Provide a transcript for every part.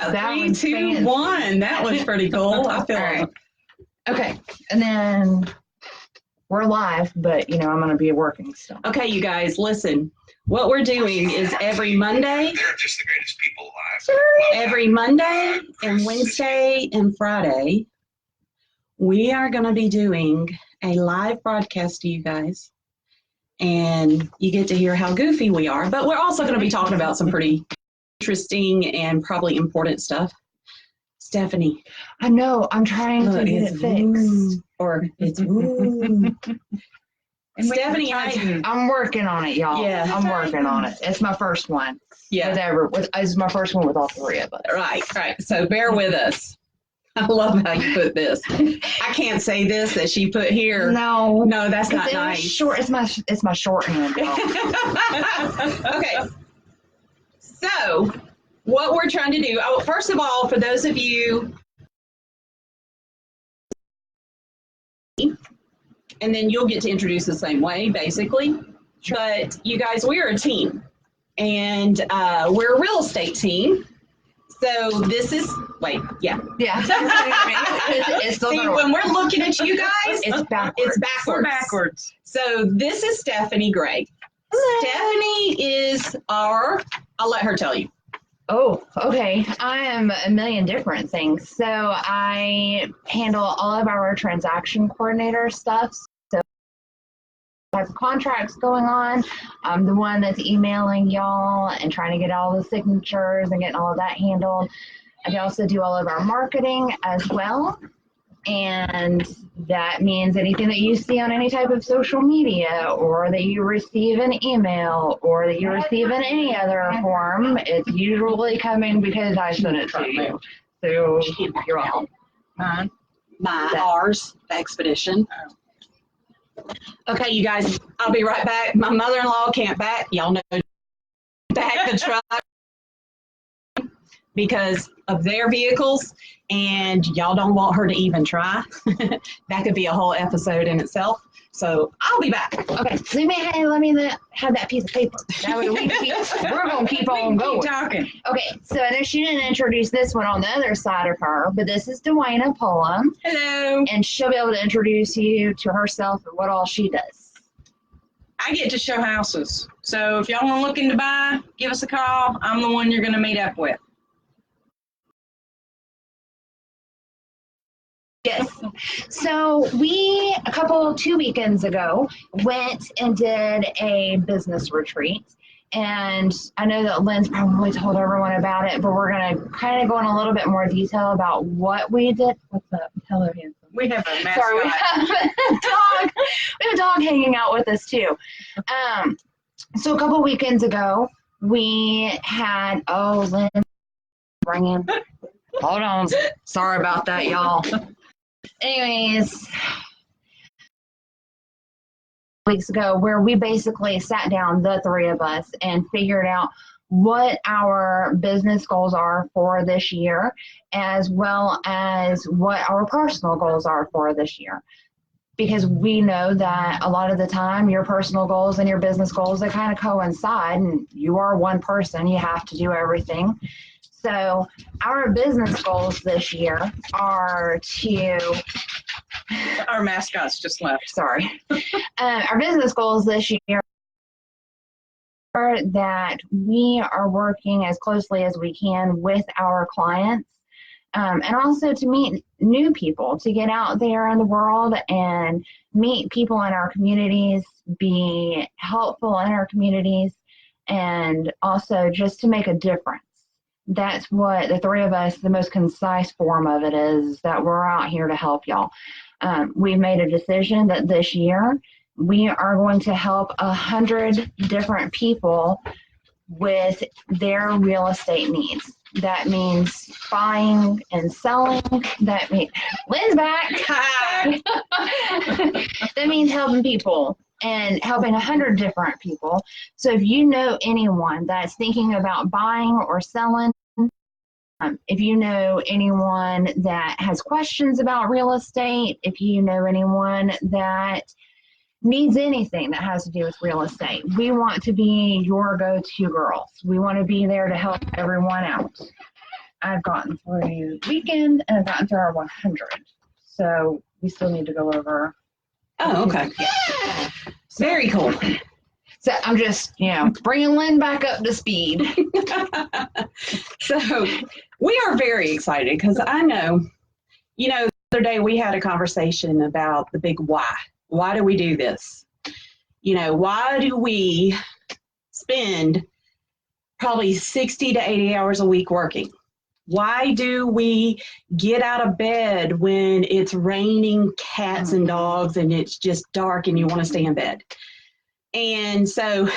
Three, two, one. That was pretty cool. I feel right. Okay, and then we're live, but I'm going to be working still. Okay, you guys, listen. What we're doing is every Monday. They're just the greatest people alive. Every Monday and Wednesday and Friday, we are going to be doing a live broadcast to you guys. And you get to hear how goofy we are. But we're also going to be talking about some pretty interesting and probably important stuff. Stephanie. I know. I'm trying to get it fixed. Or it's ooh. Stephanie, I'm working on it, y'all. Yeah. I'm working on it. It's my first one. Yeah. It's my first one with all three of us. Right. So bear with us. I love how you put this. I can't say this that she put here. No, that's not nice. Short. It's my shorthand. Okay. So, what we're trying to do. Oh, first of all, for those of you, and then you'll get to introduce the same way, basically. Sure. But you guys, we're a team, and we're a real estate team. So this is, yeah. See, when we're looking at you guys, it's backwards. We're backwards. So this is Stephanie Gregg. Hello. Stephanie is I'll let her tell you. Oh, okay. I am a million different things. So I handle all of our transaction coordinator stuff. So type of contracts going on. I'm the one that's emailing y'all and trying to get all the signatures and getting all of that handled. I also do all of our marketing as well. And that means anything that you see on any type of social media, or that you receive an email, or that you receive in any other form, it's usually coming because I sent it to you. So you're welcome. Ours, the expedition. Okay, you guys, I'll be right back. My mother-in-law can't back. Y'all know back the truck because of their vehicles, and y'all don't want her to even try. That could be a whole episode in itself. So I'll be back. Okay, let me have that piece of paper. That way we're going to keep on going. Keep talking. Okay, so I know she didn't introduce this one on the other side of her, but this is Dwayna Pullum. Hello. And she'll be able to introduce you to herself and what all she does. I get to show houses. So if y'all are looking to buy, give us a call. I'm the one you're going to meet up with. Yes. So we, 2 weekends ago, went and did a business retreat. And I know that Lynn's probably told everyone about it, but we're going to kind of go in a little bit more detail about what we did. What's up? Hello, handsome. We have a mascot. Sorry, we have a dog. We have a dog hanging out with us, too. So a couple weekends ago, we had, Lynn, ringing. Hold on. Sorry about that, y'all. Anyways, weeks ago, where we basically sat down, the three of us, and figured out what our business goals are for this year, as well as what our personal goals are for this year. Because we know that a lot of the time, your personal goals and your business goals, they kind of coincide, and you are one person, you have to do everything. So our business goals this year are to... Our mascot's just left. Sorry. Our business goals this year are that we are working as closely as we can with our clients, and also to meet new people, to get out there in the world and meet people in our communities, be helpful in our communities, and also just to make a difference. That's what the three of us, the most concise form of it is, that we're out here to help y'all. We've made a decision that this year we are going to help 100 different people with their real estate needs. That means buying and selling. That means Lynn's back. That means helping people and helping 100 different people. So if you know anyone that's thinking about buying or selling, if you know anyone that has questions about real estate, if you know anyone that needs anything that has to do with real estate, we want to be your go-to girls. We want to be there to help everyone out. I've gotten through weekend and I've gotten through our 100. So we still need to go over. Oh, okay. Yeah. Very cool. So I'm just, bringing Lynn back up to speed. So we are very excited because I know, the other day we had a conversation about the big why. Why do we do this? Why do we spend probably 60 to 80 hours a week working? Why do we get out of bed when it's raining cats and dogs and it's just dark and you want to stay in bed? And so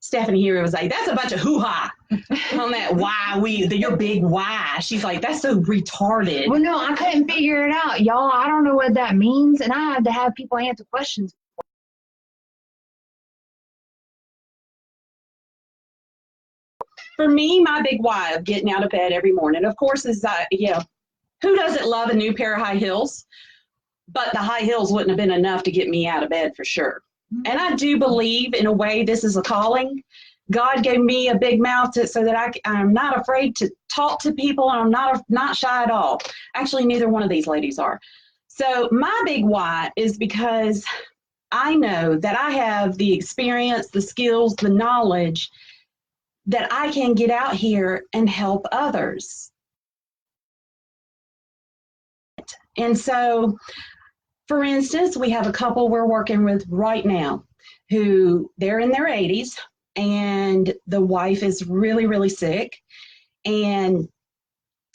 Stephanie here was like, that's a bunch of hoo-ha on that your big why. She's like, that's so retarded. Well, no, I couldn't figure it out, y'all. I don't know what that means, and I have to have people answer questions. For me, my big why of getting out of bed every morning, of course, is, who doesn't love a new pair of high heels? But the high heels wouldn't have been enough to get me out of bed for sure. And I do believe, in a way, this is a calling. God gave me a big mouth so that I'm not afraid to talk to people, and I'm not shy at all. Actually, neither one of these ladies are. So my big why is because I know that I have the experience, the skills, the knowledge that I can get out here and help others. And so, for instance, we have a couple we're working with right now who they're in their 80s and the wife is really, really sick. And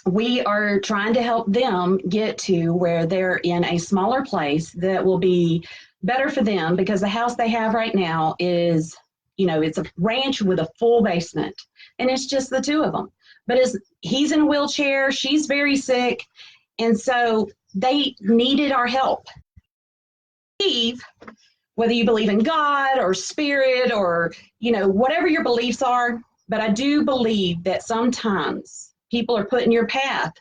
we are trying to help them get to where they're in a smaller place that will be better for them, because the house they have right now is, it's a ranch with a full basement and it's just the two of them. But he's in a wheelchair, she's very sick. And so they needed our help. Whether you believe in God or spirit or, whatever your beliefs are, but I do believe that sometimes people are put in your path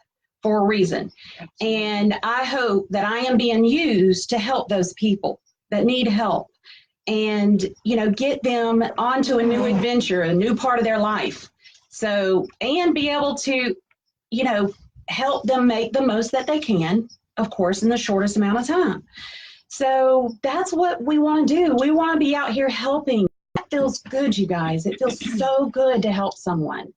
for a reason. And I hope that I am being used to help those people that need help and, get them onto a new adventure, a new part of their life. So, and be able to, help them make the most that they can, of course, in the shortest amount of time. So that's what we want to do. We want to be out here helping. That feels good, you guys. It feels so good to help someone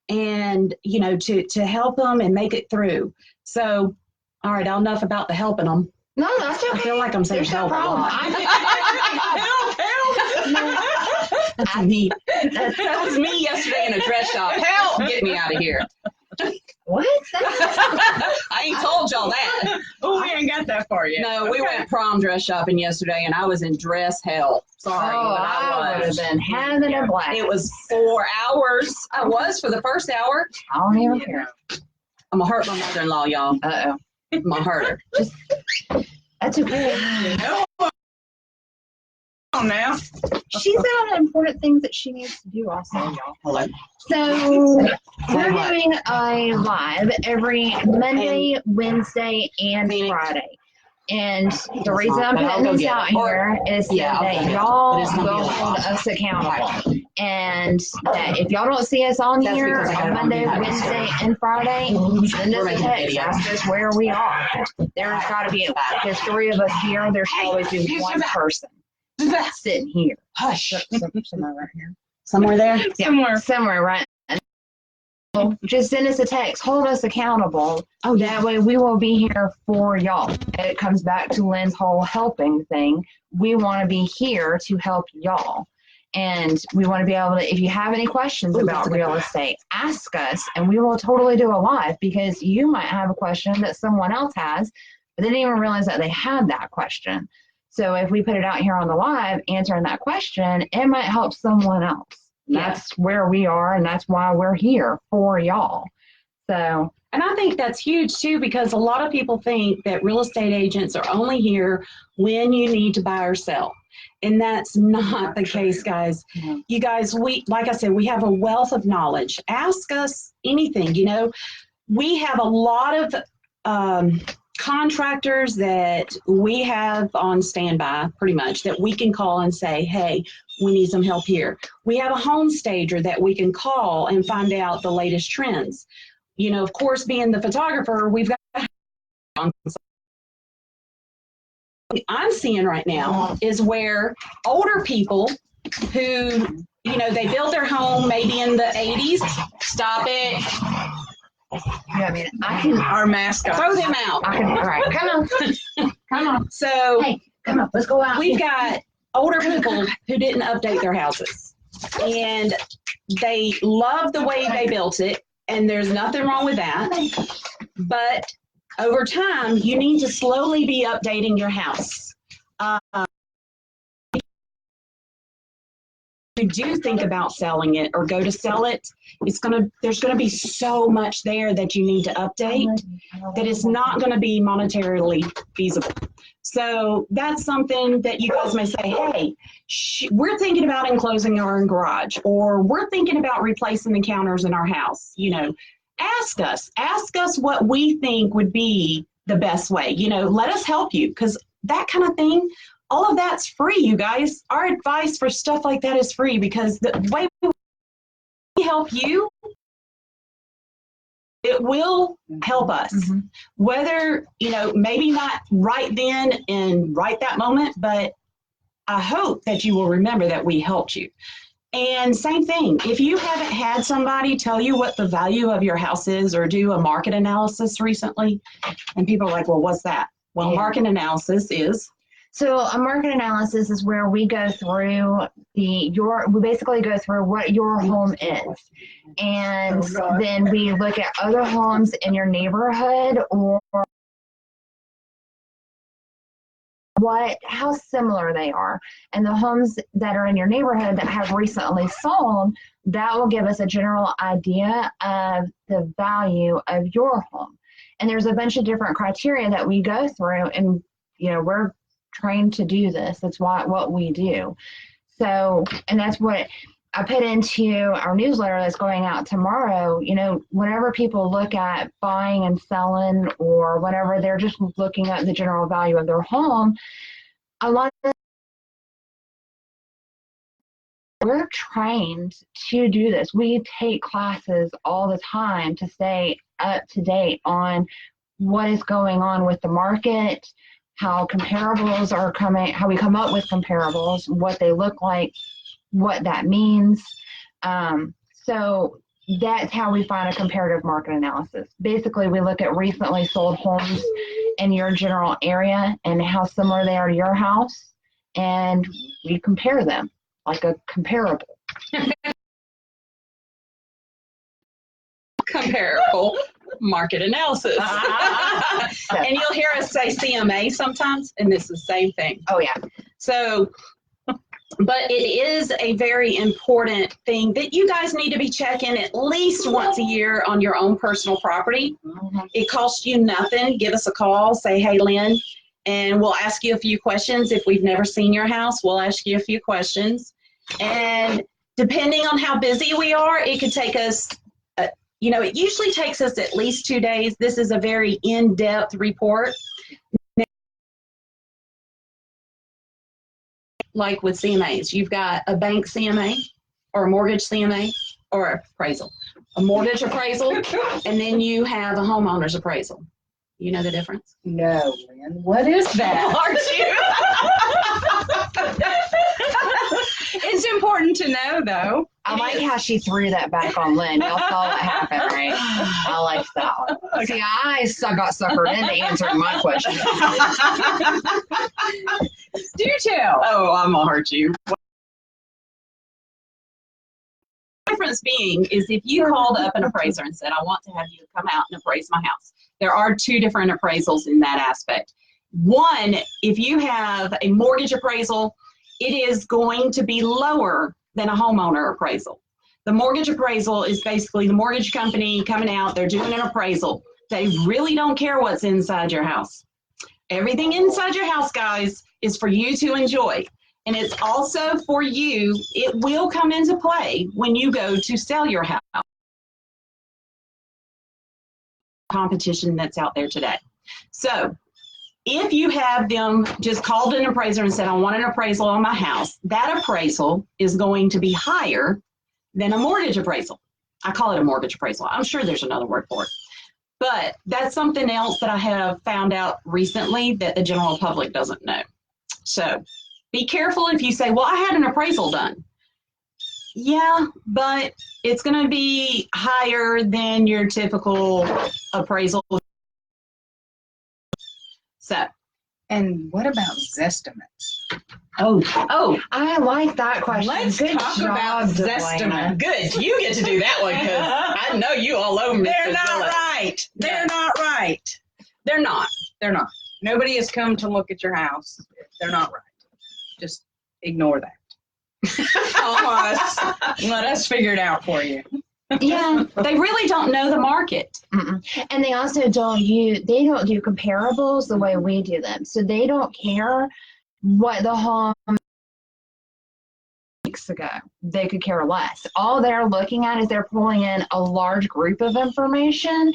and, to help them and make it through. So, all right, enough about the helping them. No, that's okay. I feel like I'm saying There's no help a problem. lot. Help. That's me. That was me yesterday in a dress shop. Help! Get me out of here. What? I ain't told y'all that. Oh, we ain't got that far yet. No, we went prom dress shopping yesterday, and I was in dress hell. Sorry, but I would have was. been having a blast. It was 4 hours. I was for the first hour. I don't even care. I'm going to hurt my mother-in-law, y'all. Uh-oh. I'm going to hurt her. That's okay. On now. She's got important things that she needs to do also, y'all. Hello. So we're what? doing a live every Monday, Wednesday, and Phoenix. Friday. And the reason I'm But I'll putting go this get out it. here is so Yeah, I'll go that get it. y'all But it's gonna be will a hold lot. us accountable. And that if y'all don't see us on That's here because I got on it on Monday, video. Wednesday, and Friday, send us a text. Ask us where we are. There's got to be, there's 3 of us here. There should always be one person sitting here. Hush. Somewhere right here. Somewhere there? Yeah, somewhere right. Just send us a text. Hold us accountable. Oh, That way we will be here for y'all. It comes back to Lynn's whole helping thing. We want to be here to help y'all. And we want to be able to, if you have any questions about real estate, ask us and we will totally do a live, because you might have a question that someone else has, but they didn't even realize that they had that question. So if we put it out here on the live, answering that question, it might help someone else. That's where we are, and that's why we're here for y'all. So, and I think that's huge too, because a lot of people think that real estate agents are only here when you need to buy or sell. And that's not the case, guys. No. You guys, like I said, we have a wealth of knowledge. Ask us anything. We have a lot of contractors that we have on standby, pretty much, that we can call and say, hey, we need some help here. We have a home stager that we can call and find out the latest trends. of course, being the photographer, we've got I'm seeing right now is where older people who, they built their home maybe in the 80s. Stop it. Yeah, I mean, I can. Our mascot. Throw them out. I can. All right, come on, come on. So Hey, come on, let's go out. we've got older people who didn't update their houses. And they love the way they built it. And there's nothing wrong with that. But over time, you need to slowly be updating your house. If you do think about selling it or go to sell it, there's gonna be so much there that you need to update that it's not gonna be monetarily feasible. So that's something that you guys may say, hey, we're thinking about enclosing our garage, or we're thinking about replacing the counters in our house. Ask us what we think would be the best way. Let us help you, because that kind of thing, all of that's free, you guys. Our advice for stuff like that is free, because the way we help you, it will help us. Mm-hmm. Whether, maybe not right then and right that moment, but I hope that you will remember that we helped you. And same thing, if you haven't had somebody tell you what the value of your house is or do a market analysis recently, and people are like, well, what's that? Well, market analysis is? So a market analysis is where we go through we basically go through what your home is. And then we look at other homes in your neighborhood, or how similar they are. And the homes that are in your neighborhood that have recently sold, that will give us a general idea of the value of your home. And there's a bunch of different criteria that we go through, and we're trained to do this. That's what we do. So, and that's what I put into our newsletter that's going out tomorrow. Whenever people look at buying and selling or whatever, they're just looking at the general value of their home. A lot of we're trained to do this. We take classes all the time to stay up to date on what is going on with the market, how comparables are coming, how we come up with comparables, what they look like, what that means. So that's how we find a comparative market analysis. Basically, we look at recently sold homes in your general area and how similar they are to your house, and we compare them like a comparable. Comparable market analysis. And you'll hear us say CMA sometimes, and it's the same thing. Oh, yeah. So, but it is a very important thing that you guys need to be checking at least once a year on your own personal property. Mm-hmm. It costs you nothing. Give us a call. Say, hey, Lynn, and we'll ask you a few questions. If we've never seen your house, we'll ask you a few questions. And depending on how busy we are, it could take us it usually takes us at least 2 days. This is a very in-depth report. Like with CMAs, you've got a bank CMA or a mortgage CMA or appraisal. A mortgage appraisal, and then you have a homeowner's appraisal. You know the difference? No, Lynn. What is that? Aren't you? It's important to know, though. I like how she threw that back on Lynn. Y'all saw what happened, right? I like that one. Okay. See, I got suckered into answering my question. Do tell. Oh, I'm going to hurt you. The difference being is if you called up an appraiser and said, I want to have you come out and appraise my house. There are two different appraisals in that aspect. One, if you have a mortgage appraisal, it is going to be lower than a homeowner appraisal. The mortgage appraisal is basically the mortgage company coming out, they're doing an appraisal. They really don't care what's inside your house. Everything inside your house, guys, is for you to enjoy. And it's also for you, it will come into play when you go to sell your house. Competition that's out there today. So if you have them just called an appraiser and said, I want an appraisal on my house, that appraisal is going to be higher than a mortgage appraisal. I call it a mortgage appraisal. I'm sure there's another word for it. But that's something else that I have found out recently that the general public doesn't know. So be careful if you say, well, I had an appraisal done. Yeah, but it's going to be higher than your typical appraisal. So. And what about Zestimates? Oh, I like that question. Let's Good talk job, about Delaney. Zestimate. good. You get to do that one because I know you all over me. They're not right. They're not right. They're not. They're not. Nobody has come to look at your house. They're not right. Just ignore that. Almost. Let us figure it out for you. Yeah. They really don't know the market. Mm-mm. And they also don't do comparables the way we do them. So they don't care what the home weeks ago. They could care less. All they're looking at is they're pulling in a large group of information,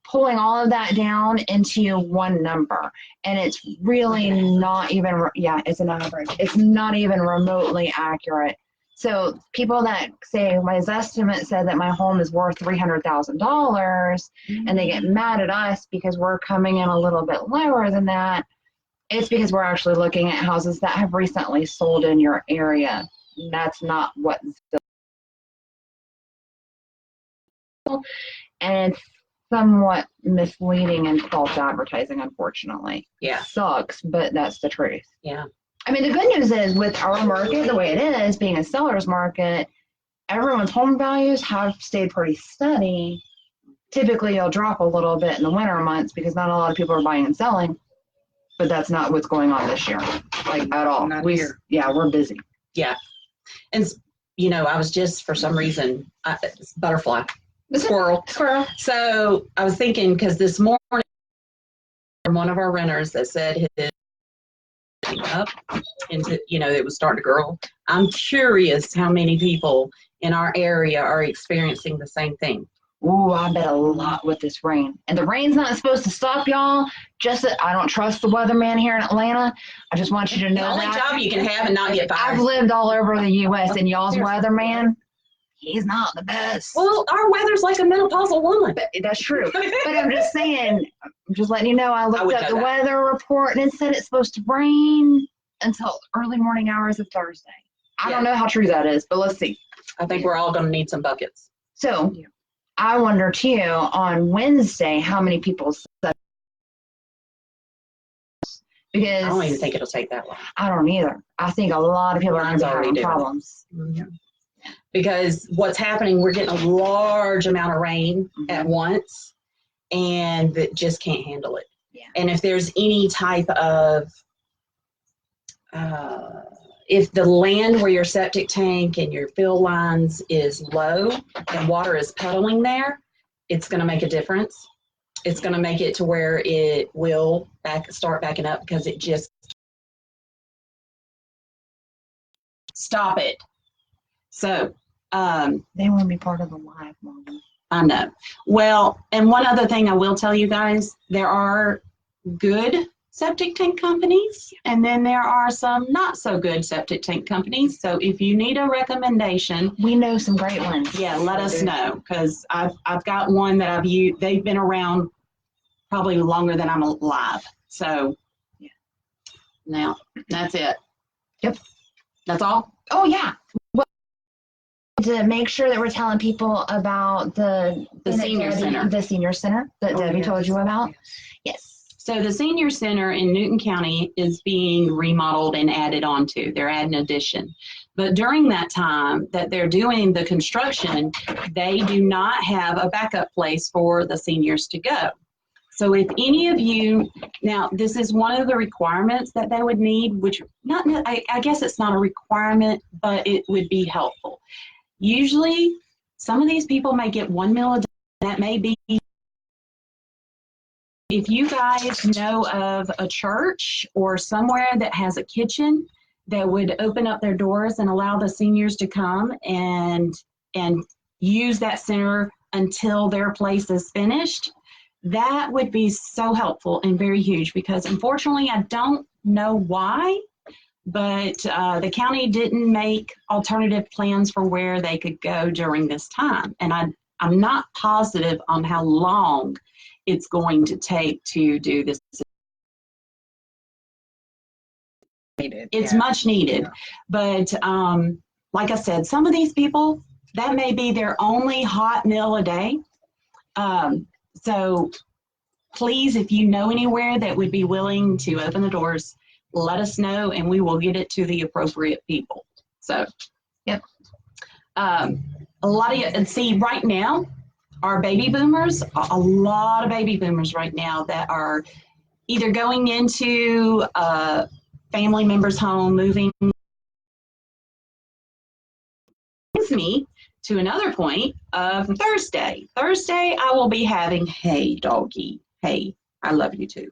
pulling all of that down into one number. And it's really not even, it's an average. It's not even remotely accurate. So people that say, my estimate said that my home is worth $300,000 and they get mad at us because we're coming in a little bit lower than that, it's because we're actually looking at houses that have recently sold in your area. That's not what and it's somewhat misleading and false advertising, unfortunately. Yeah. Sucks, but that's the truth. Yeah. I mean, the good news is with our market, the way it is, being a seller's market, everyone's home values have stayed pretty steady. Typically, you'll drop a little bit in the winter months because not a lot of people are buying and selling, but that's not what's going on this year, like at all. Not here. Yeah, we're busy. Yeah. And, I was just, for some reason, butterfly, squirrel. So I was thinking, because this morning, one of our renters that said his up into, it was starting to grow. I'm curious how many people in our area are experiencing the same thing. Ooh, I bet a lot with this rain. And the rain's not supposed to stop y'all. Just that I don't trust the weatherman here in Atlanta. I just want you to know The only that. job you can have and not get fired. I've lived all over the U.S. and y'all's weatherman, he's not the best. Well, our weather's like a menopausal woman. But that's true. But I'm just saying, I'm just letting you know, I looked would up know the that. weather report and it said it's supposed to rain until early morning hours of Thursday. I don't know how true that is, but let's see. I think we're all going to need some buckets. So I wonder too, on Wednesday, how many people said, because I don't even think it'll take that long. I don't either. I think a lot of people are going to be having problems. Mm-hmm. Because what's happening, we're getting a large amount of rain at once, and that just can't handle it. Yeah. And if there's any type of, if the land where your septic tank and your fill lines is low and water is puddling there, it's going to make a difference. It's going to make it to where it will start backing up because it just stop it. So They want to be part of the live moment. I know. Well, and one other thing I will tell you guys, there are good septic tank companies, and then there are some not so good septic tank companies. So if you need a recommendation, We know some great ones. yeah, let us know, because I've got one that I've used. They've been around probably longer than I'm alive. So yeah. Now that's it. Yep. That's all. Oh, yeah. Well, to make sure that we're telling people about the senior center. The senior center that Debbie told you about. Yes. So the senior center in Newton County is being remodeled and added onto. They're adding addition. But during that time that they're doing the construction, they do not have a backup place for the seniors to go. So if any of you, now this is one of the requirements that they would need, which I guess it's not a requirement, but it would be helpful. Usually some of these people may get 1 meal a day. That may be, if you guys know of a church or somewhere that has a kitchen that would open up their doors and allow the seniors to come and use that center until their place is finished, that would be so helpful and very huge, because unfortunately I don't know why, but the county didn't make alternative plans for where they could go during this time. And I'm not positive on how long it's going to take to do this. It's much needed. But like I said, some of these people, that may be their only hot meal a day. So please, if you know anywhere that would be willing to open the doors, let us know and we will get it to the appropriate people. So, yep. A lot of you, and see, right now, our baby boomers, a lot of baby boomers right now that are either going into a family member's home, moving. Brings me to another point of Thursday. Thursday, I will be having, hey, doggy, hey, I love you too.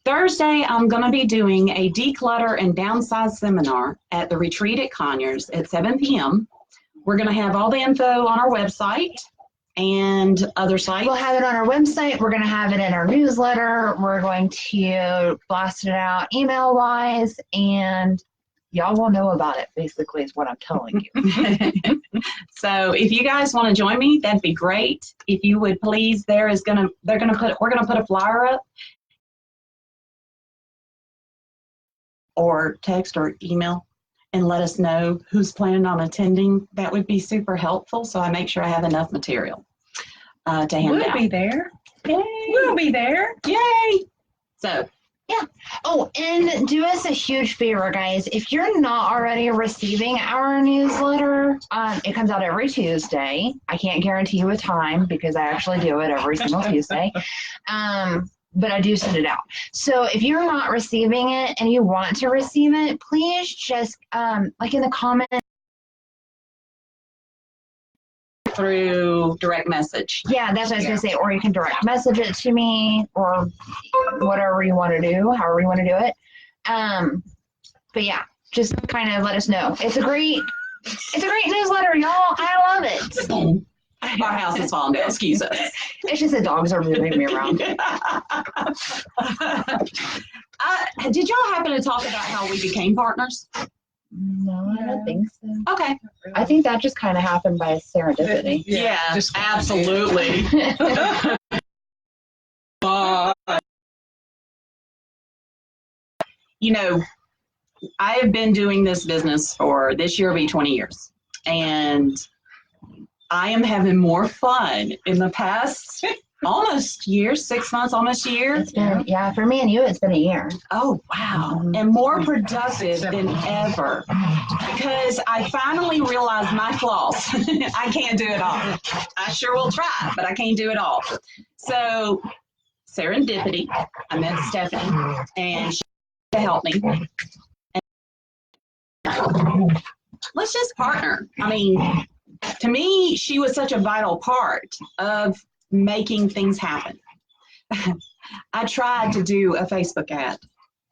Thursday, I'm going to be doing a declutter and downsize seminar at the retreat at Conyers at 7 p.m. We're going to have all the info on our website and other sites. We'll have it on our website. We're going to have it in our newsletter. We're going to blast it out email-wise, and y'all will know about it, basically, is what I'm telling you. So if you guys want to join me, that'd be great. If you would please, we're going to put a flyer up, or text or email, and let us know who's planning on attending. That would be super helpful, so I make sure I have enough material to hand out. We'll be there. Yay! We'll be there. Yay! So, yeah. Oh, and do us a huge favor, guys. If you're not already receiving our newsletter, it comes out every Tuesday. I can't guarantee you a time because I actually do it every single Tuesday. But I do send it out. So if you're not receiving it and you want to receive it, please just, like in the comments. Through direct message. Yeah, that's what I was going to say. Or you can direct message it to me or whatever you want to do, however you want to do it. But yeah, just kind of let us know. It's a great newsletter, y'all. I love it. Our house is falling down. Excuse us. It's just the dogs are moving me around. Did y'all happen to talk about how we became partners? No, I don't think so. Okay. I think that just kind of happened by serendipity. Yeah, just absolutely. You know, I have been doing this business for this year will be 20 years. And I am having more fun in the past almost year, 6 months, almost a year. It's been, yeah, for me and you, it's been a year. Oh, wow. And more productive than ever because I finally realized my flaws. I can't do it all. I sure will try, but I can't do it all. So serendipity, I met Stephanie and she helped me. And let's just partner. I mean, to me, she was such a vital part of making things happen. I tried to do a Facebook ad.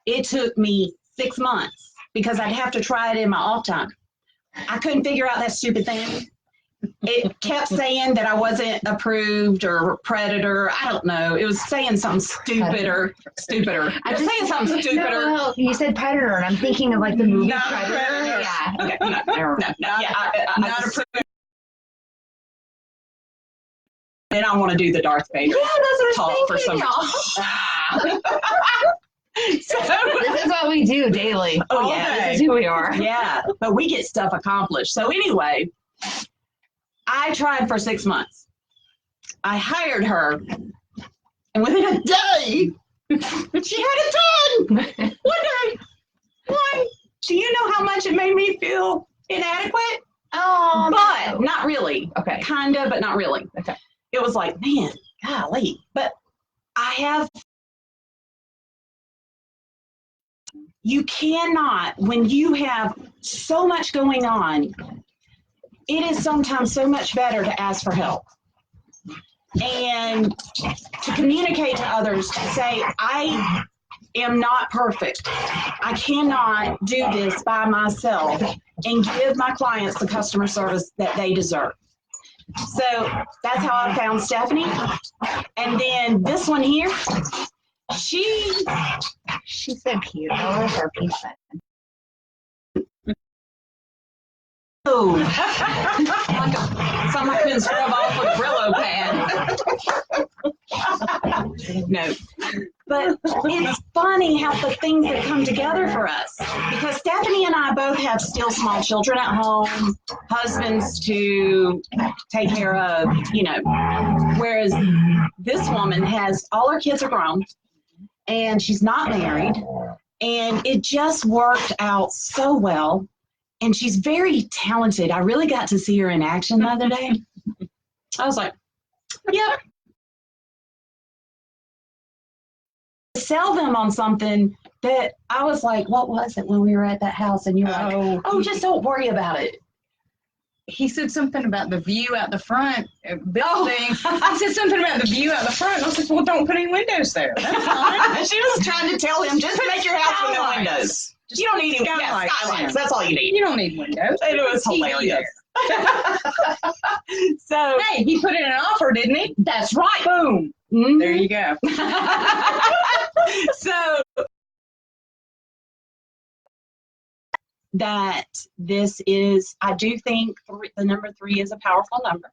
It took me 6 months because I'd have to try it in my off time. I couldn't figure out that stupid thing. It kept saying that I wasn't approved or predator. I don't know. It was saying something stupider. I was saying something stupider. No, you said predator, and I'm thinking of like the movie Not Predator. Predator. Yeah. Okay, not approved. And I want to do the Darth Vader Yeah, that's what talk I'm for some. So, This is what we do daily. oh yeah, This is who we are. yeah, but we get stuff accomplished. So anyway, I tried for 6 months. I hired her, and within a day, she had it done. One day. Why? Do you know how much it made me feel inadequate? Oh, But not really. okay. Kinda, but not really. Okay. It was like, man, golly. But you cannot, when you have so much going on, it is sometimes so much better to ask for help and to communicate to others, to say, I am not perfect. I cannot do this by myself and give my clients the customer service that they deserve. So that's how I found Stephanie. And then this one here, she's so cute. I love her pizza. oh, something I couldn't scrub off with Brillo pillow pad. No. But it's funny how the things that come together for us. Because Stephanie and I both have still small children at home, husbands to take care of, you know. Whereas this woman has, all her kids are grown, and she's not married. And it just worked out so well. And she's very talented. I really got to see her in action the other day. I was like, yep. Sell them on something that I was like, what was it when we were at that house? And you're like, oh, just don't worry about it. He said something about the view out the front building. He said something about the view out the front. I was like, well, don't put any windows there. That's fine. She was trying to tell him, just make your house with no windows. You don't need any skylights. That's all you need. You don't need windows. It was hilarious. So hey, he put in an offer, didn't he? That's right. Boom. Mm-hmm. There you go. So that this is, I do think the number 3 is a powerful number.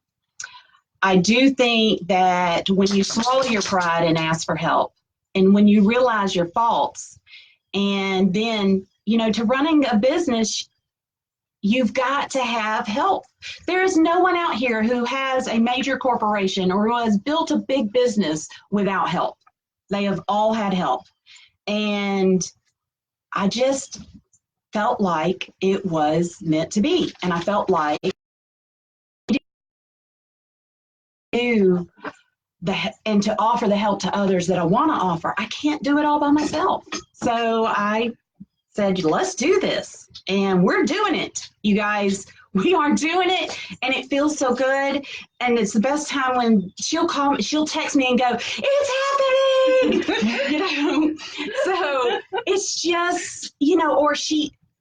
I do think that when you swallow your pride and ask for help, and when you realize your faults, and then, you know, to running a business, you've got to have help. There is no one out here who has a major corporation or who has built a big business without help. They have all had help. And I just felt like it was meant to be. And I felt like and to offer the help to others that I want to offer. I can't do it all by myself. So I said, let's do this. And we're doing it, you guys. We are doing it, and it feels so good. And it's the best time when she'll text me and go, it's happening, you know. So it's just, you know, or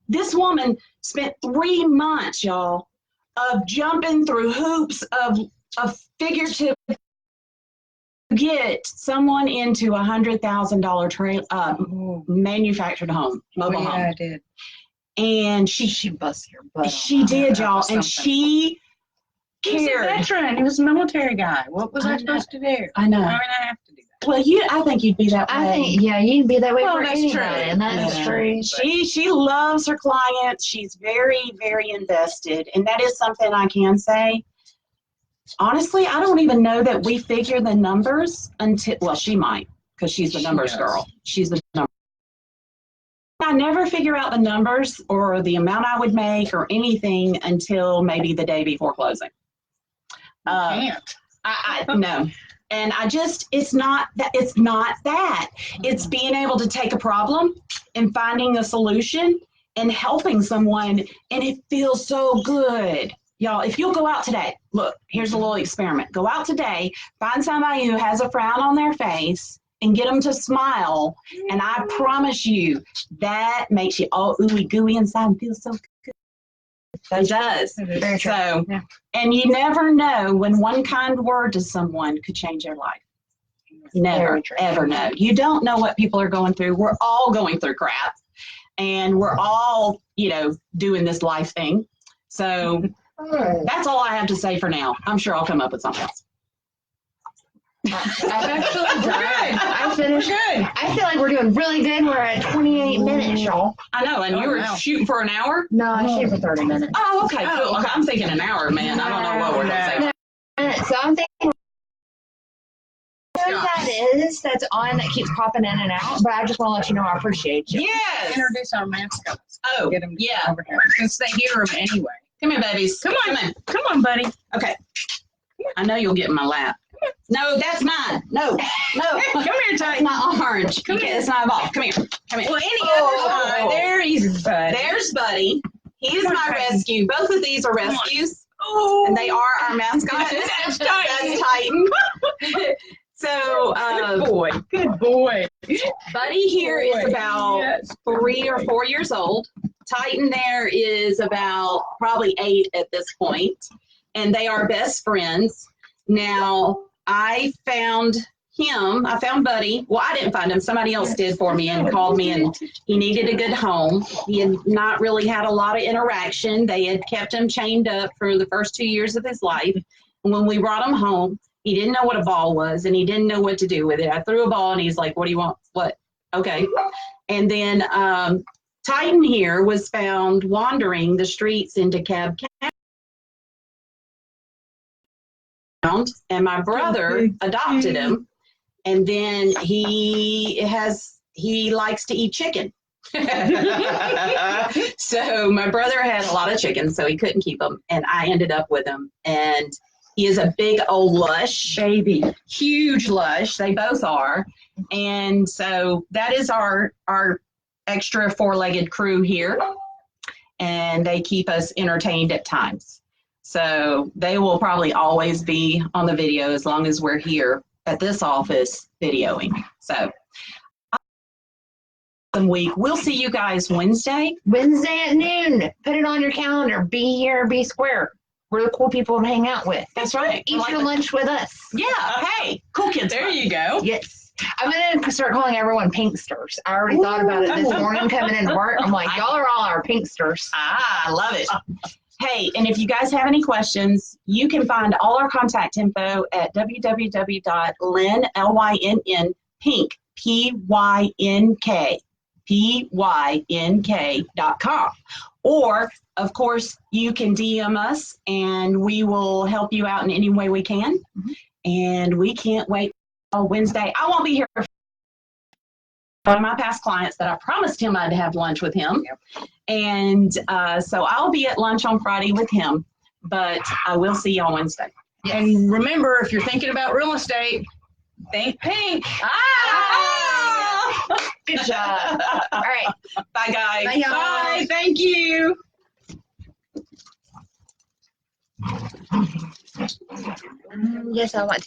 this woman spent 3 months, y'all, of jumping through hoops of figurative get someone into $100,000 manufactured home, mobile home. I did. And she busted her butt. She did, y'all, and she cared. He's a veteran. He was a military guy. What was I supposed to do? I know. I mean, I have to do that. Well, I think you'd be that way. I think, yeah, you'd be that way Well, for that's anybody, true. and that's true. She loves her clients. She's very, very invested, and that is something I can say. Honestly, I don't even know that we figure the numbers until, well, she might, because she's the numbers girl. She's the number. I never figure out the numbers or the amount I would make or anything until maybe the day before closing. Can't. I no. And I just, it's not that. It's being able to take a problem and finding a solution and helping someone, and it feels so good. Y'all, if you'll go out today, look, here's a little experiment. Go out today, find somebody who has a frown on their face, and get them to smile. And I promise you, that makes you all ooey gooey inside and feel so good. It does. Very true. So, Yeah. and you never know when one kind word to someone could change their life. Never, Very true. ever know. You don't know what people are going through. We're all going through crap. And we're all, you know, doing this life thing. So that's all I have to say for now. I'm sure I'll come up with something else. I've actually done. I finished. Good. I feel like we're doing really good. We're at 28 minutes, y'all. I know, and you were shooting for an hour? No, I shoot for 30 minutes. Oh, okay, cool. Okay, I'm thinking an hour, man. I don't know what we're going to say. So I'm thinking that is that's on that keeps popping in and out, but I just want to let you know I appreciate you. Yes. Introduce our mascots. Oh, Get them yeah. over here. Since they hear them anyway. Come here, babies. Come on. Come in. Come on, buddy. Okay. I know you'll get in my lap. No, that's mine. No. Come here, That's Titan. not orange. Come Okay, here. it's not a ball. Come here. Come here. Well, any Oh. other side. There he's buddy. There's Buddy. He's Come on, my Titan. rescue. Both of these are Come on. rescues, Oh. and they are our mascots. That's Titan. That's Titan. So, Good boy. Good boy. Buddy here is Boy. about Yes. 3 or 4 years old. Titan there is about probably 8 at this point, and they are best friends. Now, I found Buddy. Well, I didn't find him. Somebody else did for me and called me, and he needed a good home. He had not really had a lot of interaction. They had kept him chained up for the first 2 years of his life. when we brought him home, he didn't know what a ball was and he didn't know what to do with it. I threw a ball and he's like, what do you want? What? Okay. And then Titan here was found wandering the streets in DeKalb County, and my brother adopted him. And then he likes to eat chicken. So my brother had a lot of chickens, so he couldn't keep them, and I ended up with him. And he is a big old lush baby, huge lush. They both are. And so that is our extra four-legged crew here, and they keep us entertained at times. So they will probably always be on the video as long as we're here at this office videoing. So week. We'll see you guys Wednesday. Wednesday at noon. Put it on your calendar. Be here, be square. We're the cool people to hang out with. That's right. Eat your lunch with us. Yeah. Hey, cool kids. There you go. Yes. I'm going to start calling everyone Pinksters. I already thought about it this morning coming into work. I'm like, y'all are all our Pinksters. I love it. Hey, and if you guys have any questions, you can find all our contact info at www.lynn, pynk.com. Or, of course, you can DM us and we will help you out in any way we can. Mm-hmm. And we can't wait till Wednesday. I won't be here. One of my past clients that I promised him I'd have lunch with him. Yep. And so I'll be at lunch on Friday with him, but I will see you on Wednesday. Yes. And remember, if you're thinking about real estate, think Pynk. Good job. All right. Bye, guys. Bye, y'all. Bye. Thank you. Yes, I want to.